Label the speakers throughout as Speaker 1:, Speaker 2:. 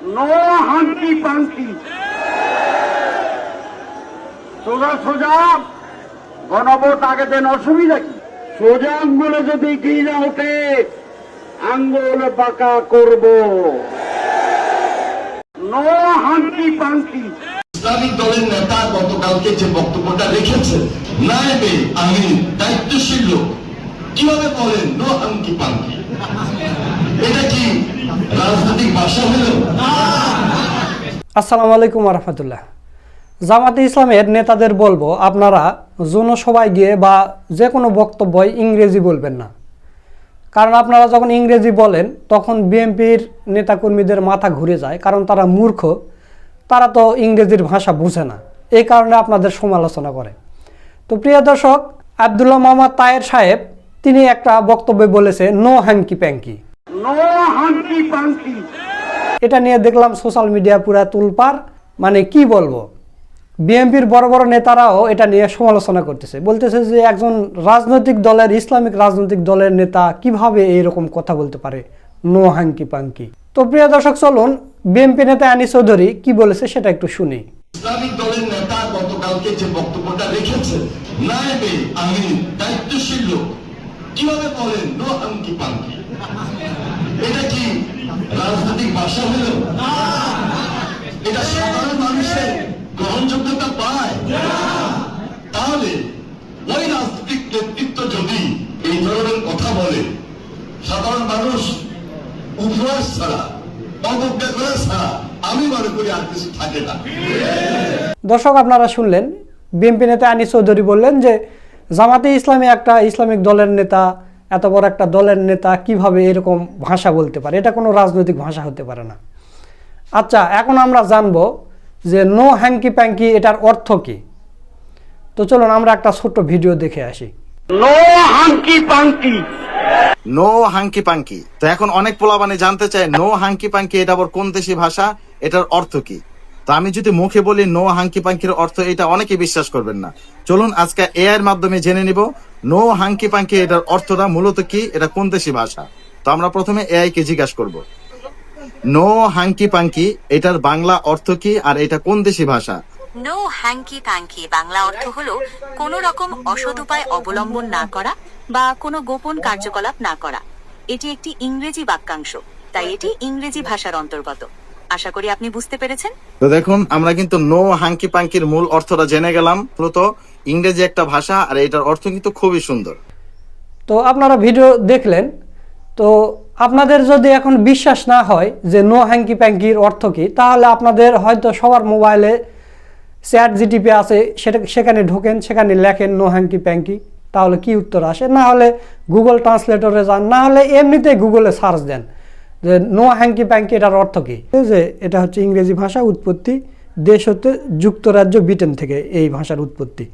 Speaker 1: No hanky পাঙ্কি। সোজা সোজা গণভোট আগে দেন, অসুবিধা কি? সোজা আঙ্গুলে যদি কি না ওঠে, আঙ্গুল বাঁকা করব। No hanky পাঙ্কি।
Speaker 2: ইসলামিক দলের নেতা গতকালকে যে বক্তব্যটা রেখেছে, নায়েবে আমির দায়িত্বশীল লোক কিভাবে বলেন নো হাঙ্কি পাঙ্কি? এটা কি রাজনৈতিক ভাষা হলো?
Speaker 3: আসসালামু আলাইকুম রহমতুল্লাহ। জামাতে ইসলামের নেতাদের বলবো, আপনারা জনসভায় গিয়ে বা যে কোনো বক্তব্যই ইংরেজি বলবেন না। কারণ আপনারা যখন ইংরেজি বলেন তখন বিএনপির নেতাকর্মীদের মাথা ঘুরে যায়, কারণ তারা মূর্খ, তারা তো ইংরেজির ভাষা বুঝে না, এই কারণে আপনাদের সমালোচনা করে। তো প্রিয় দর্শক, আব্দুল্লাহ মোহাম্মদ তায়ের সাহেব তিনি একটা বক্তব্যে বলেছে no hanky panky.
Speaker 1: No hanky panky.
Speaker 3: এটা নিয়ে দেখলাম সোশ্যাল মিডিয়া পুরা তুলপার। মানে কি বলবো, বিএনপির বড় বড় নেতারাও এটা নিয়ে সমালোচনা করতেছে, বলতেছে যে একজন রাজনৈতিক দলের, ইসলামিক রাজনৈতিক দলের নেতা কিভাবে এইরকম কথা বলতে পারে, নো হাঙ্কি পাঙ্কি। তো প্রিয় দর্শক, চলুন বিএনপি নেতা আনিস চৌধুরী কি বলেছে সেটা একটু শুনি।
Speaker 2: ইসলামিক দলের নেতা গতকালকে যে বক্তব্যটা রেখেছে, নায়েবে আমির দায়িত্বশীল লোক কিভাবে বলেন নো হাঙ্কি পাঙ্কি? এটা কি রাজনৈতিক ভাষা হলো? এটা সাধারণ মানুষের গ্রহণযোগ্যতা পায়? তাহলে ওই রাজনৈতিক নেতৃত্ব যদি এই ধরনের কথা বলে, সাধারণ মানুষ উপহাস ছাড়া, অবজ্ঞা করা ছাড়া আমি মনে করি আর কিছু থাকে না।
Speaker 3: দর্শক, আপনারা শুনলেন, বিএনপি নেতা আনিস চৌধুরী বললেন যে জামাতে ইসলামী একটা ইসলামিক দলের নেতা, এত বড় একটা দলের নেতা কিভাবে এরকম ভাষা বলতে পারে, এটা কোনো রাজনৈতিক ভাষা হতে পারে না। আচ্ছা, এখন আমরা জানবো যে নো হ্যাঙ্কি প্যাঙ্কি এটার অর্থ কি। তো চলুন আমরা একটা ছোট্ট ভিডিও দেখে আসি।
Speaker 1: No hanky panky.
Speaker 4: No hanky panky. তো এখন অনেক পোলাবানে জানতে চায় নো হাঙ্কি পাঙ্কি এটা আবার কোন দেশি ভাষা, এটার অর্থ কি? তো আমি যদি মুখে বলি নো হাঙ্কি পাঙ্কির অর্থ, এটা অনেকে বিশ্বাস করবেন না। চলুন আজকে এআই এর মাধ্যমে জেনে নিব নো হাঙ্কি পাঙ্কি এটার অর্থটা মূলত কি, এটা কোন দেশি ভাষা। তো আমরা প্রথমে এআই কে জিজ্ঞাসা করব, নো হাঙ্কি পাঙ্কি এটার বাংলা অর্থ কি আর এটা কোন দেশি ভাষা?
Speaker 5: নো হ্যাঙ্কি প্যাঙ্কি বাংলা অর্থ হলো কোনো রকম অসৎ উপায় অবলম্বন না করা বা কোনো গোপন কার্যকলাপ না করা। এটি একটি ইংরেজি বাক্যাংশ, তাই এটি ইংরেজি ভাষার অন্তর্গত। আশা করি আপনি বুঝতে পেরেছেন।
Speaker 4: তো দেখুন, আমরা কিন্তু নো হাঙ্কি পাঙ্কির মূল অর্থটা জেনে গেলাম। মূলত ইংরেজি একটা ভাষা আর এটার অর্থ কিন্তু খুবই সুন্দর।
Speaker 3: তো আপনারা ভিডিও দেখলেন, তো আপনাদের যদি এখন বিশ্বাস না হয় যে নো হ্যাঙ্কি প্যাঙ্কির অর্থ কি, তাহলে আপনাদের হয়তো সবার মোবাইলে চ্যাট জিটিপি আছে, সেখানে ঢোকেন, সেখানে লেখেন নো হ্যাঙ্কি প্যাঙ্কি, তাহলে কি উত্তর আসে। না হলে গুগল ট্রান্সলেটরে যান, না হলে এমনিতে গুগলে সার্চ দেন যে নো হ্যাঙ্কি প্যাঙ্কি এটার অর্থ কি। যে এটা হচ্ছে ইংরেজি ভাষা, উৎপত্তি দেশ হতে যুক্তরাজ্য, ব্রিটেন থেকে এই ভাষার উৎপত্তি।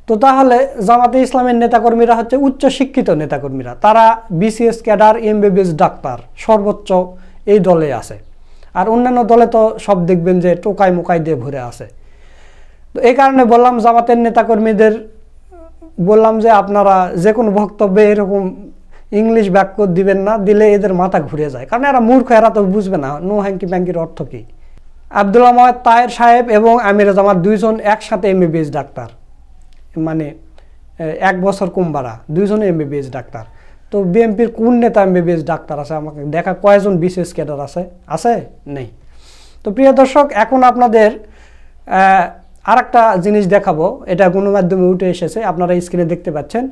Speaker 3: তো তাহলে জামাতে ইসলামের নেতাকর্মীরা হচ্ছে উচ্চ শিক্ষিত নেতাকর্মীরা, তারা বিসিএস ক্যাডার, এমবিবিএস ডাক্তার, সর্বোচ্চ এই দলে আছে। আর অন্যান্য দলে তো সব দেখবেন যে টোকাই মোকাই দিয়ে ভরে আছে। তো এই কারণে বললাম, জামাতের নেতাকর্মীদের বললাম যে আপনারা যে কোনো বক্তব্যে এরকম ইংলিশ বাক্য দিবেন না, দিলে এদের মাথা ঘুরে যায়, কারণ এরা মূর্খ, এরা তো বুঝবে না নো হ্যাঙ্কি প্যাঙ্কির অর্থ কি। আব্দুল্লাহ মোহাম্মদ তায়ের সাহেব এবং আমির জামাত দুইজন একসাথে এমবিবিএস ডাক্তার, মানে 1 বছর কুম্বারা, দুইজনে এমবিবিএস ডাক্তার। তো বিএনপির কোন নেতা এমবিবিএস ডাক্তার আছে আমাকে দেখা, কয়জন বিসিএস ক্যাডার আছে নেই। তো প্রিয় দর্শক, এখন আপনাদের আর একটা জিনিস দেখাবো, এটা গণমাধ্যমে উঠে এসেছে, আপনারা স্ক্রিনে দেখতে পাচ্ছেন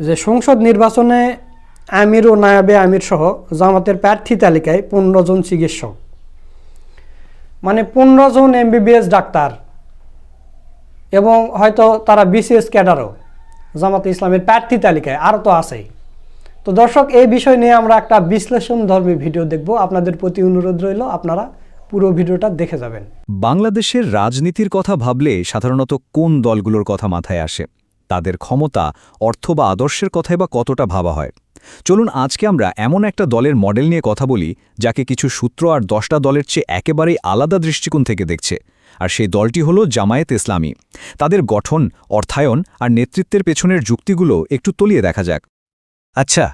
Speaker 3: যে সংসদ নির্বাচনে আমির ও নায়াবে আমির সহ জামাতের প্রার্থী তালিকায় 15 জন চিকিৎসক, মানে 15 জন এমবিবিএস ডাক্তার, এবং হয়তো তারা বিসিএস ক্যাডারও জামাতে ইসলামের প্রার্থী তালিকায় আরও তো আছেই। তো দর্শক, এই বিষয় নিয়ে আমরা একটা বিশ্লেষণধর্মী ভিডিও দেখব, আপনাদের প্রতি অনুরোধ রইল আপনারা পুরো ভিডিওটা দেখে যাবেন।
Speaker 6: বাংলাদেশের রাজনীতির কথা ভাবলে সাধারণত কোন দলগুলোর কথা মাথায় আসে? তাদের ক্ষমতা, অর্থ বা আদর্শের কথাই বা কতটা ভাবা হয়? চলুন আজকে আমরা এমন একটা দলের মডেল নিয়ে কথা বলি যাকে কিছু সূত্র আর 10টা দলের চেয়ে একেবারেই আলাদা দৃষ্টিকোণ থেকে দেখছে। আর সেই দলটি হলো জামায়াতে ইসলামী। তাদের গঠন, অর্থায়ন আর নেতৃত্বের পেছনের যুক্তিগুলো একটু তলিয়ে দেখা যাক। আচ্ছা,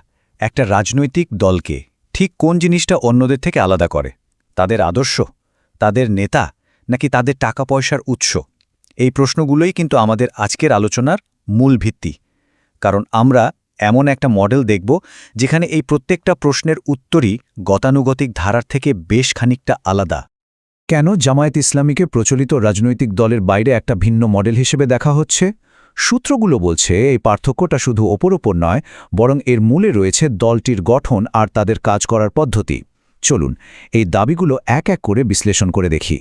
Speaker 6: একটা রাজনৈতিক দলকে ঠিক কোন জিনিসটা অন্যদের থেকে আলাদা করে? তাদের আদর্শ, তাদের নেতা, নাকি তাদের টাকা পয়সার উৎস? এই প্রশ্নগুলোই কিন্তু আমাদের আজকের আলোচনার মূল ভিত্তি। কারণ আমরা এমন একটা মডেল দেখব যেখানে এই প্রত্যেকটা প্রশ্নের উত্তরই গতানুগতিক ধারার থেকে বেশ খানিকটা আলাদা। কেন জামায়াত ইসলামীকে প্রচলিত রাজনৈতিক দলের বাইরে একটা ভিন্ন মডেল হিসেবে দেখা হচ্ছে? সূত্রগুলো বলছে এই পার্থক্যটা শুধু ওপর নয়, বরং এর মূলে রয়েছে দলটির গঠন আর তাদের কাজ করার পদ্ধতি। চলুন এই দাবিগুলো এক এক করে বিশ্লেষণ করে দেখি।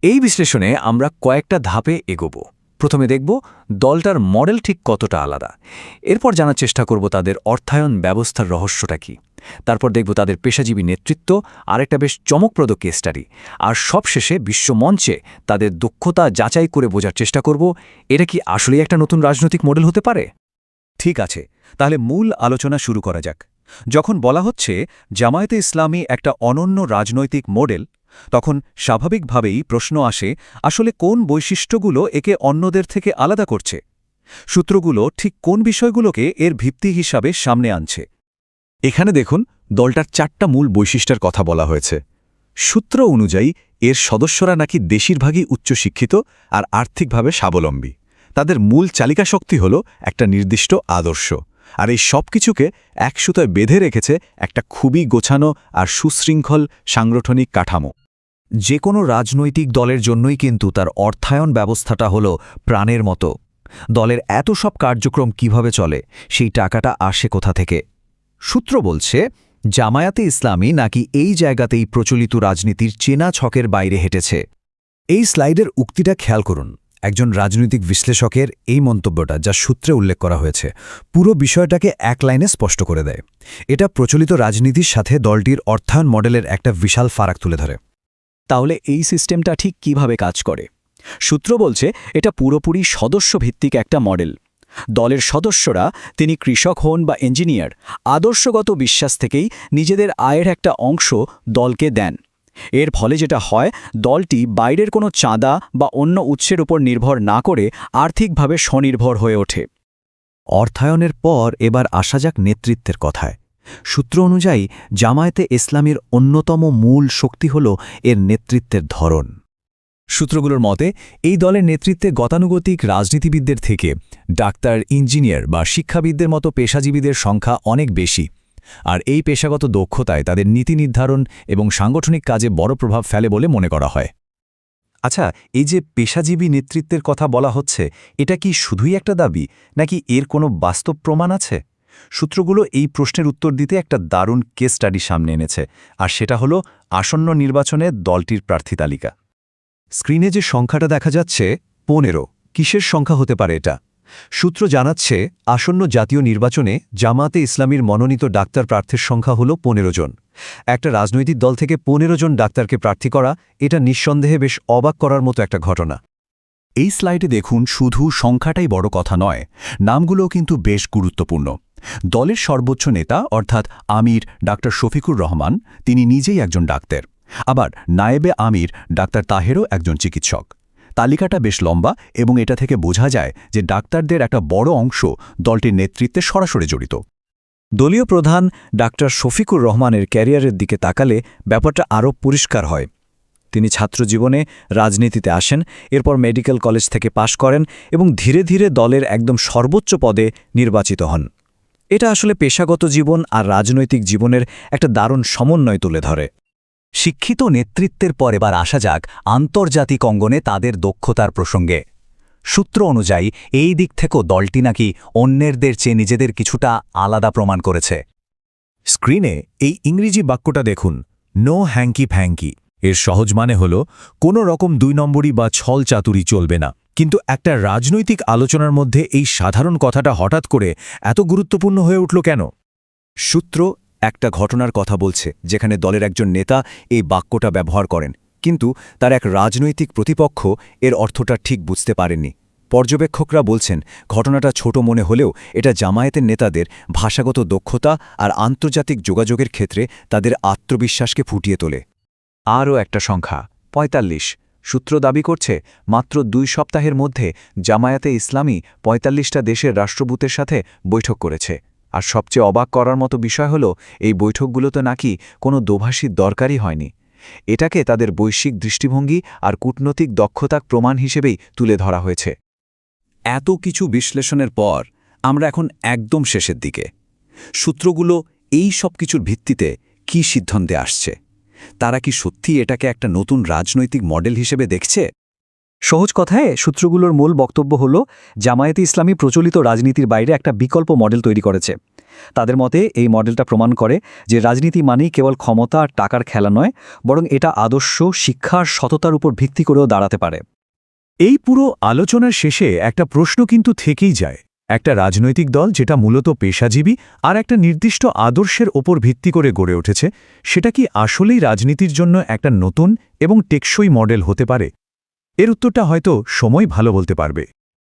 Speaker 6: এই বিশ্লেষণে আমরা কয়েকটা ধাপে এগোব। প্রথমে দেখব দলটার মডেল ঠিক কতটা আলাদা। এরপর জানার চেষ্টা করব তাদের অর্থায়ন ব্যবস্থার রহস্যটা কী। তারপর দেখব তাদের পেশাজীবী নেতৃত্ব, আরেকটা বেশ চমকপ্রদ কেস স্টাডি। আর সবশেষে বিশ্বমঞ্চে তাদের দক্ষতা যাচাই করে বোঝার চেষ্টা করব এটা কি আসলেই একটা নতুন রাজনৈতিক মডেল হতে পারে। ঠিক আছে, তাহলে মূল আলোচনা শুরু করা যাক। যখন বলা হচ্ছে জামায়াতে ইসলামী একটা অনন্য রাজনৈতিক মডেল, তখন স্বাভাবিকভাবেই প্রশ্ন আসে আসলে কোন বৈশিষ্ট্যগুলো একে অন্যদের থেকে আলাদা করছে। সূত্রগুলো ঠিক কোন বিষয়গুলোকে এর ভিত্তি হিসাবে সামনে আনছে। এখানে দেখুন দলটার 4টা মূল বৈশিষ্ট্যের কথা বলা হয়েছে। সূত্র অনুযায়ী এর সদস্যরা নাকি বেশিরভাগই উচ্চশিক্ষিত আর আর্থিকভাবে স্বাবলম্বী। তাদের মূল চালিকা শক্তি হল একটা নির্দিষ্ট আদর্শ, আর এই সব কিছুকে এক সুতোয় বেঁধে রেখেছে একটা খুবই গোছানো আর সুশৃঙ্খল সাংগঠনিক কাঠামো। যে কোনো রাজনৈতিক দলের জন্যই কিন্তু তার অর্থায়ন ব্যবস্থাটা হল প্রাণের মতো। দলের এত সব কার্যক্রম কিভাবে চলে, সেই টাকাটা আসে কোথা থেকে? সূত্র বলছে জামায়াতে ইসলামী নাকি এই জায়গাতেই প্রচলিত রাজনীতির চেনা ছকের বাইরে হেঁটেছে। এই স্লাইডের উক্তিটা খেয়াল করুন। একজন রাজনৈতিক বিশ্লেষকের এই মন্তব্যটা, যা সূত্রে উল্লেখ করা হয়েছে, পুরো বিষয়টাকে এক লাইনে স্পষ্ট করে দেয়। এটা প্রচলিত রাজনীতির সাথে দলটির অর্থায়ন মডেলের একটা বিশাল ফারাক তুলে ধরে। তাহলে এই সিস্টেমটা ঠিক কিভাবে কাজ করে? সূত্র বলছে এটা পুরোপুরি সদস্যভিত্তিক একটা মডেল। দলের সদস্যরা, তিনি কৃষক হন বা ইঞ্জিনিয়ার, আদর্শগত বিশ্বাস থেকেই নিজেদের আয়ের একটা অংশ দলকে দেন। এর ফলে যেটা হয়, দলটি বাইরের কোনো চাঁদা বা অন্য উৎসের উপর নির্ভর না করে আর্থিকভাবে স্বনির্ভর হয়ে ওঠে। অর্থায়নের পর এবার আসা যাক নেতৃত্বের কথায়। সূত্র অনুযায়ী জামায়াতে ইসলামীর অন্যতম মূল শক্তি হল এর নেতৃত্বের ধরন। সূত্রগুলোর মতে এই দলের নেতৃত্বে গতানুগতিক রাজনীতিবিদদের থেকে ডাক্তার, ইঞ্জিনিয়ার বা শিক্ষাবিদদের মতো পেশাজীবীদের সংখ্যা অনেক বেশি। আর এই পেশাগত দক্ষতায় তাদের নীতি নির্ধারণ এবং সাংগঠনিক কাজে বড় প্রভাব ফেলে বলে মনে করা হয়। আচ্ছা, এই যে পেশাজীবী নেতৃত্বের কথা বলা হচ্ছে, এটা কি শুধুই একটা দাবি, নাকি এর কোনো বাস্তব প্রমাণ আছে? সূত্রগুলো এই প্রশ্নের উত্তর দিতে একটা দারুণ কেস স্টাডি সামনে এনেছে, আর সেটা হলো আসন্ন নির্বাচনে দলটির প্রার্থী তালিকা। স্ক্রিনে যে সংখ্যাটা দেখা যাচ্ছে 15, কিসের সংখ্যা হতে পারে এটা? সূত্র জানাচ্ছে আসন্ন জাতীয় নির্বাচনে জামায়াতে ইসলামীর মনোনীত ডাক্তার প্রার্থীর সংখ্যা হল 15 জন। একটা রাজনৈতিক দল থেকে 15 জন ডাক্তারকে প্রার্থী করা, এটা নিঃসন্দেহে বেশ অবাক করার মতো একটা ঘটনা। এই স্লাইডে দেখুন, শুধু সংখ্যাটাই বড় কথা নয়, নামগুলোও কিন্তু বেশ গুরুত্বপূর্ণ। দলের সর্বোচ্চ নেতা অর্থাৎ আমির ডাক্তার শফিকুর রহমান, তিনি নিজেই একজন ডাক্তার। আবার নায়েবে আমির ডাক্তার তাহেরও একজন চিকিৎসক। তালিকাটা বেশ লম্বা এবং এটা থেকে বোঝা যায় যে ডাক্তারদের একটা বড় অংশ দলটির নেতৃত্বে সরাসরি জড়িত। দলীয় প্রধান ডাক্তার শফিকুর রহমানের ক্যারিয়ারের দিকে তাকালে ব্যাপারটা আরও পরিষ্কার হয়। তিনি ছাত্রজীবনে রাজনীতিতে আসেন, এরপর মেডিকেল কলেজ থেকে পাশ করেন এবং ধীরে ধীরে দলের একদম সর্বোচ্চ পদে নির্বাচিত হন। এটা আসলে পেশাগত জীবন আর রাজনৈতিক জীবনের একটা দারুণ সমন্বয় তুলে ধরে। শিক্ষিত নেতৃত্বের পর এবার আসা যাক আন্তর্জাতিক অঙ্গনে তাদের দক্ষতার প্রসঙ্গে। সূত্র অনুযায়ী এই দিক থেকেও দলটি নাকি অন্যদের চেয়ে নিজেদের কিছুটা আলাদা প্রমাণ করেছে। স্ক্রিনে এই ইংরেজি বাক্যটা দেখুন, নো হ্যাঙ্কি ফ্যাঙ্কি। এর সহজ মানে হল কোনো রকম 2 নম্বরই বা ছল চাতুরি চলবে না। কিন্তু একটা রাজনৈতিক আলোচনার মধ্যে এই সাধারণ কথাটা হঠাৎ করে এত গুরুত্বপূর্ণ হয়ে উঠল কেন? সূত্র একটা ঘটনার কথা বলছে যেখানে দলের একজন নেতা এই বাক্যটা ব্যবহার করেন, কিন্তু তার এক রাজনৈতিক প্রতিপক্ষ এর অর্থটা ঠিক বুঝতে পারেননি। পর্যবেক্ষকরা বলছেন ঘটনাটা ছোট মনে হলেও এটা জামায়াতের নেতাদের ভাষাগত দক্ষতা আর আন্তর্জাতিক যোগাযোগের ক্ষেত্রে তাদের আত্মবিশ্বাসকে ফুটিয়ে তোলে। আরও একটা সংখ্যা 45। সূত্র দাবি করছে মাত্র 2 সপ্তাহের মধ্যে জামায়াতে ইসলামী 45টা দেশের রাষ্ট্রদূতের সাথে বৈঠক করেছে। আর সবচেয়ে অবাক করার মতো বিষয় হলো এই বৈঠকগুলোতে নাকি কোনো দোভাষীর দরকারই হয়নি। এটাকে তাদের বৈশ্বিক দৃষ্টিভঙ্গি আর কূটনৈতিক দক্ষতা প্রমাণ হিসেবেই তুলে ধরা হয়েছে। এত কিছু বিশ্লেষণের পর আমরা এখন একদম শেষের দিকে। সূত্রগুলো এই সব কিছুর ভিত্তিতে কি সিদ্ধান্তে আসছে? তারা কি সত্যি এটাকে একটা নতুন রাজনৈতিক মডেল হিসেবে দেখছে? সহজ কথায় সূত্রগুলোর মূল বক্তব্য হল, জামায়াতে ইসলামী প্রচলিত রাজনীতির বাইরে একটা বিকল্প মডেল তৈরি করেছে। তাদের মতে এই মডেলটা প্রমাণ করে যে রাজনীতি মানেই কেবল ক্ষমতা আর টাকার খেলা নয়, বরং এটা আদর্শ, শিক্ষা আর সততার উপর ভিত্তি করেও দাঁড়াতে পারে।
Speaker 7: এই পুরো আলোচনার শেষে একটা প্রশ্ন কিন্তু থেকেই যায়। একটা রাজনৈতিক দল যেটা মূলত পেশাজীবী আর একটা নির্দিষ্ট আদর্শের ওপর ভিত্তি করে গড়ে উঠেছে, সেটা কি আসলেই রাজনীতির জন্য একটা নতুন এবং টেকসই মডেল হতে পারে? এর উত্তরটা হয়তো সময় ভালো বলতে পারবে।